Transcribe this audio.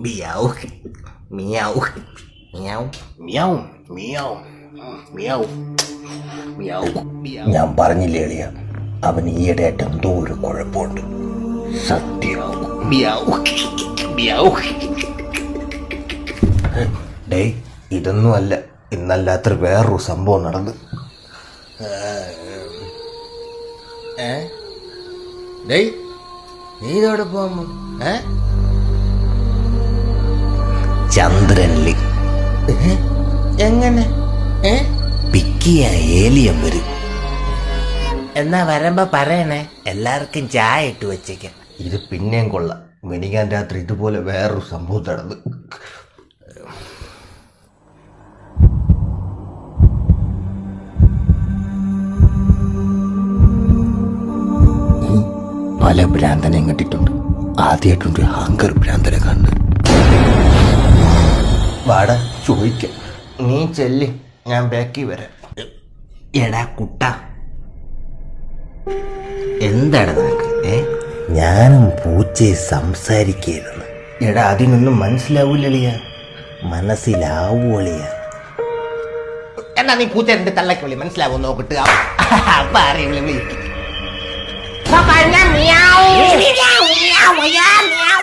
Meow meow meow meow meow meow meow meow. ഞാൻ പറഞ്ഞില്ലേ എളിയ, അവൻ ഈയിടെയായിട്ട് എന്തോ ഒരു കുഴപ്പമുണ്ട്. സത്യമാവും. Meow meow. ഡേയ്, ഇതൊന്നും അല്ല, ഇന്നല്ലാത്തൊരു വേറൊരു സംഭവം നടന്ന്. ഡേയ്, നീ ഇതോടെ പോകുമ്പോ ചന്ദ്രനില് എങ്ങനെ പിക്കിയ ഏലിയം വരും. എന്നാ വരുമ്പോ പറയണേ, എല്ലാവർക്കും ചായ ഇട്ട് വെച്ചേക്കാം. ഇത് പിന്നെയും കൊള്ളാം. മെനിക്കാൻ രാത്രി ഇതുപോലെ വേറൊരു സംഭവം നടന്ന്. പല ഭ്രാന്തനെ കണ്ടിട്ടുണ്ട്, ആദ്യമായിട്ടുണ്ട് ഹങ്കർ ഭ്രാന്തനെ കണ്ട്. വാട ചോദിക്കാം, നീ ചെല്ലി, ഞാൻ ബാക്കി വരാം. എടാ കുട്ട, എന്താണ് നിനക്ക്? ഞാനും പൂച്ചയെ സംസാരിക്കരുന്ന്. എടാ, അതിനൊന്നും മനസ്സിലാവൂലിയ. മനസ്സിലാവൂളിയ. എന്നാ നീ പൂച്ച എന്റെ തള്ളക്ക് വിളി, മനസ്സിലാവോ നോക്കിട്ട്. അപ്പൊ അറിയ വിളി.